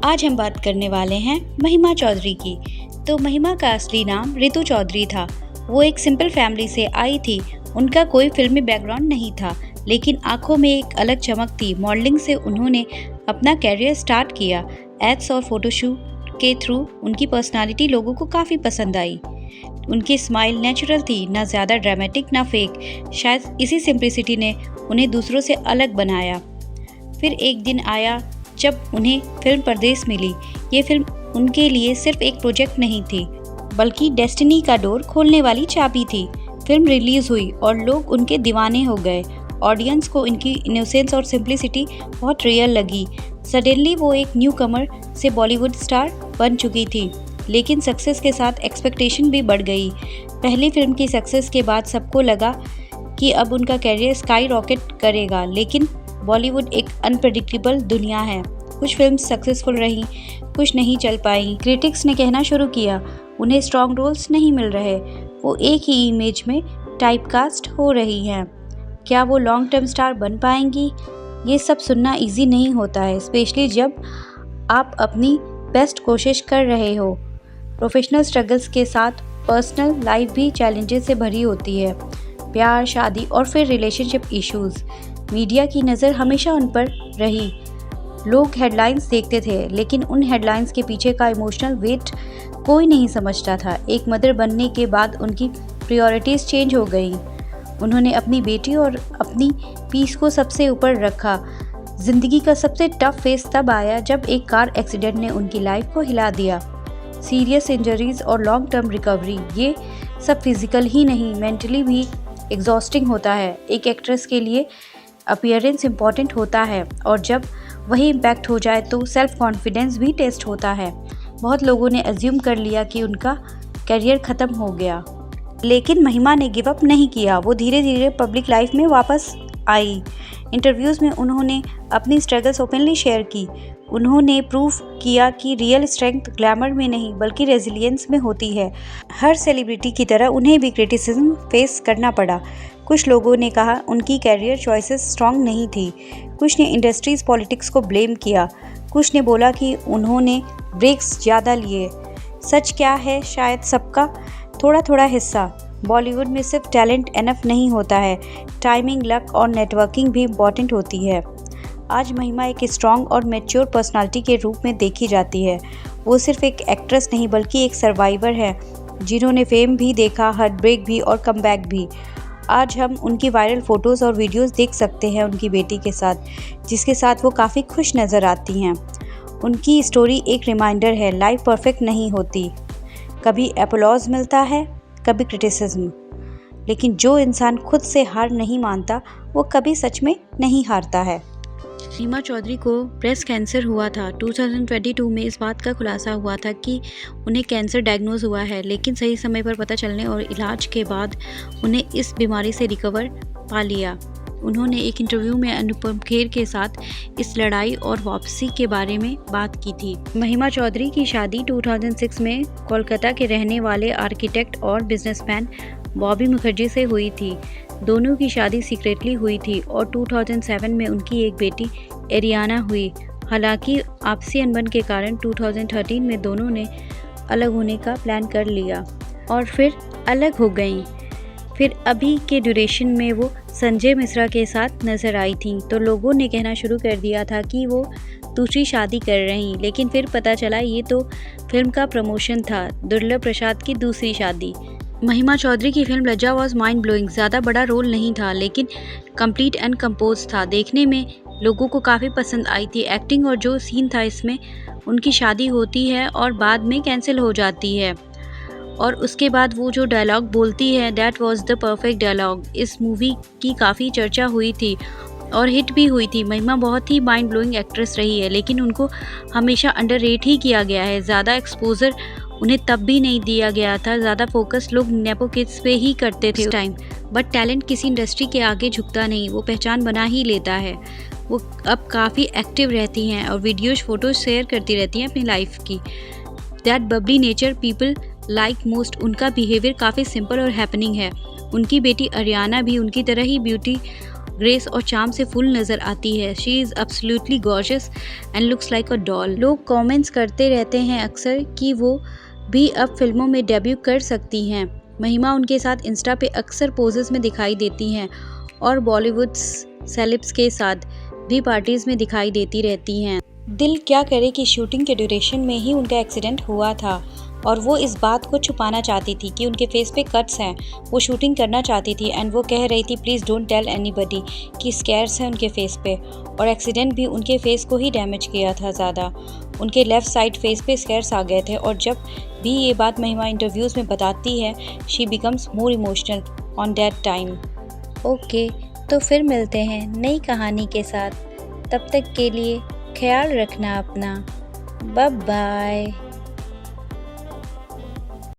आज हम बात करने वाले हैं महिमा चौधरी की। तो महिमा का असली नाम रितु चौधरी था। वो एक सिंपल फैमिली से आई थी। उनका कोई फिल्मी बैकग्राउंड नहीं था, लेकिन आंखों में एक अलग चमक थी। मॉडलिंग से उन्होंने अपना कैरियर स्टार्ट किया। एड्स और फोटोशूट के थ्रू उनकी पर्सनालिटी लोगों को काफ़ी पसंद आई। उनकी स्माइल नेचुरल थी, ना ज़्यादा ड्रामेटिक ना फेक। शायद इसी सिंप्लिसिटी ने उन्हें दूसरों से अलग बनाया। फिर एक दिन आया जब उन्हें फिल्म परदेस मिली। ये फिल्म उनके लिए सिर्फ एक प्रोजेक्ट नहीं थी, बल्कि डेस्टिनी का डोर खोलने वाली चाबी थी। फिल्म रिलीज हुई और लोग उनके दीवाने हो गए। ऑडियंस को इनकी इनोसेंस और सिंप्लिसिटी बहुत रियल लगी। सडनली वो एक न्यू कमर से बॉलीवुड स्टार बन चुकी थी, लेकिन सक्सेस के साथ एक्सपेक्टेशन भी बढ़ गई। पहली फिल्म की सक्सेस के बाद सबको लगा कि अब उनका कैरियर स्काई रॉकेट करेगा, लेकिन बॉलीवुड एक अनप्रेडिक्टेबल दुनिया है। कुछ फिल्म सक्सेसफुल रहीं, कुछ नहीं चल पाई। क्रिटिक्स ने कहना शुरू किया उन्हें स्ट्रॉन्ग रोल्स नहीं मिल रहे, वो एक ही इमेज में टाइपकास्ट हो रही हैं। क्या वो लॉन्ग टर्म स्टार बन पाएंगी? ये सब सुनना इजी नहीं होता है, स्पेशली जब आप अपनी बेस्ट कोशिश कर रहे हो। प्रोफेशनल स्ट्रगल्स के साथ पर्सनल लाइफ भी चैलेंजेस से भरी होती है। प्यार, शादी और फिर रिलेशनशिप इश्यूज़। मीडिया की नज़र हमेशा उन पर रही। लोग हेडलाइंस देखते थे, लेकिन उन हेडलाइंस के पीछे का इमोशनल वेट कोई नहीं समझता था। एक मदर बनने के बाद उनकी प्रायोरिटीज़ चेंज हो गई। उन्होंने अपनी बेटी और अपनी पीस को सबसे ऊपर रखा। ज़िंदगी का सबसे टफ फेस तब आया जब एक कार एक्सीडेंट ने उनकी लाइफ को हिला दिया। सीरियस इंजरीज और लॉन्ग टर्म रिकवरी, ये सब फिजिकल ही नहीं, मेंटली भी एग्जॉस्टिंग होता है। एक एक्ट्रेस के लिए अपीयरेंस इम्पॉर्टेंट होता है, और जब वही इम्पैक्ट हो जाए तो सेल्फ कॉन्फिडेंस भी टेस्ट होता है। बहुत लोगों ने अज्यूम कर लिया कि उनका करियर ख़त्म हो गया, लेकिन महिमा ने गिव अप नहीं किया। वो धीरे धीरे पब्लिक लाइफ में वापस आई। इंटरव्यूज़ में उन्होंने अपनी स्ट्रगल्स ओपनली शेयर की। उन्होंने प्रूव किया कि रियल स्ट्रेंथ ग्लैमर में नहीं, बल्कि रेजिलियंस में होती है। हर सेलिब्रिटी की तरह उन्हें भी क्रिटिसिज्म फेस करना पड़ा। कुछ लोगों ने कहा उनकी कैरियर चॉइसेस स्ट्रॉन्ग नहीं थी। कुछ ने इंडस्ट्रीज पॉलिटिक्स को ब्लेम किया। कुछ ने बोला कि उन्होंने ब्रेक्स ज़्यादा लिए। सच क्या है? शायद सबका थोड़ा थोड़ा हिस्सा। बॉलीवुड में सिर्फ टैलेंट एनफ नहीं होता है, टाइमिंग, लक और नेटवर्किंग भी इम्पॉर्टेंट होती है। आज महिमा एक स्ट्रॉन्ग और मैच्योर पर्सनालिटी के रूप में देखी जाती है। वो सिर्फ एक एक्ट्रेस नहीं, बल्कि एक सर्वाइवर है, जिन्होंने फेम भी देखा, हार्ट ब्रेक भी और कमबैक भी। आज हम उनकी वायरल फ़ोटोज़ और वीडियोज़ देख सकते हैं उनकी बेटी के साथ, जिसके साथ वो काफ़ी खुश नज़र आती हैं। उनकी स्टोरी एक रिमाइंडर है, लाइफ परफेक्ट नहीं होती। कभी अपलॉज मिलता है, कभी क्रिटिसिज्म, लेकिन जो इंसान खुद से हार नहीं मानता, वो कभी सच में नहीं हारता है। महिमा चौधरी को ब्रेस्ट कैंसर हुआ था। 2022 में इस बात का खुलासा हुआ था कि उन्हें कैंसर डायग्नोज हुआ है, लेकिन सही समय पर पता चलने और इलाज के बाद उन्हें इस बीमारी से रिकवर पा लिया। उन्होंने एक इंटरव्यू में अनुपम खेर के साथ इस लड़ाई और वापसी के बारे में बात की थी। महिमा चौधरी की शादी 2006 में कोलकाता के रहने वाले आर्किटेक्ट और बिजनेसमैन बॉबी मुखर्जी से हुई थी। दोनों की शादी सीक्रेटली हुई थी और 2007 में उनकी एक बेटी एरियाना हुई। हालांकि आपसी अनबन के कारण 2013 में दोनों ने अलग होने का प्लान कर लिया और फिर अलग हो गईं। फिर अभी के ड्यूरेशन में वो संजय मिश्रा के साथ नज़र आई थी, तो लोगों ने कहना शुरू कर दिया था कि वो दूसरी शादी कर रही, लेकिन फिर पता चला ये तो फिल्म का प्रमोशन था। दुर्लभ प्रसाद की दूसरी शादी। महिमा चौधरी की फिल्म लज्जा वॉज माइंड ब्लोइंग। ज़्यादा बड़ा रोल नहीं था, लेकिन कंप्लीट एंड कंपोज था। देखने में लोगों को काफ़ी पसंद आई थी। एक्टिंग और जो सीन था इसमें, उनकी शादी होती है और बाद में कैंसिल हो जाती है, और उसके बाद वो जो डायलॉग बोलती है, that was the perfect dialogue. इस मूवी की काफ़ी चर्चा हुई थी और हिट भी हुई थी। महिमा बहुत ही माइंड ब्लोइंग एक्ट्रेस रही है, लेकिन उनको हमेशा अंडररेट ही किया गया है। ज़्यादा एक्सपोजर उन्हें तब भी नहीं दिया गया था। ज़्यादा फोकस लोग नेपो किड्स पे ही करते थे उस टाइम। बट टैलेंट किसी इंडस्ट्री के आगे झुकता नहीं, वो पहचान बना ही लेता है। वो अब काफ़ी एक्टिव रहती हैं और वीडियोज़, फोटोज़ शेयर करती रहती हैं अपनी लाइफ की। That Babli nature people like most. उनका बिहेवियर काफ़ी सिंपल और हैपनिंग है। उनकी बेटी अरियाना भी उनकी तरह ही ब्यूटी ग्रेस और चार्म से फुल नज़र आती है। She is absolutely gorgeous and looks like a doll. लोग कमेंट्स करते रहते हैं अक्सर कि वो भी अब फिल्मों में डेब्यू कर सकती हैं। महिमा उनके साथ इंस्टा पे अक्सर पोजेस में दिखाई देती हैं और बॉलीवुड सेलेब्स के साथ भी पार्टीज़ में दिखाई देती रहती हैं। दिल क्या करे कि शूटिंग के ड्यूरेशन में ही उनका एक्सीडेंट हुआ था और वो इस बात को छुपाना चाहती थी कि उनके फेस पे कट्स हैं। वो शूटिंग करना चाहती थी एंड वो कह रही थी प्लीज़ डोंट टेल एनीबडी कि स्कैर्स हैं उनके फेस पे। और एक्सीडेंट भी उनके फेस को ही डैमेज किया था ज़्यादा। उनके लेफ़्ट साइड फेस पे स्कैर्स आ गए थे और जब भी ये बात महिमा इंटरव्यूज़ में बताती है she becomes more emotional on that time. Okay, तो फिर मिलते हैं नई कहानी के साथ। तब तक के लिए ख्याल रखना अपना। Bye bye.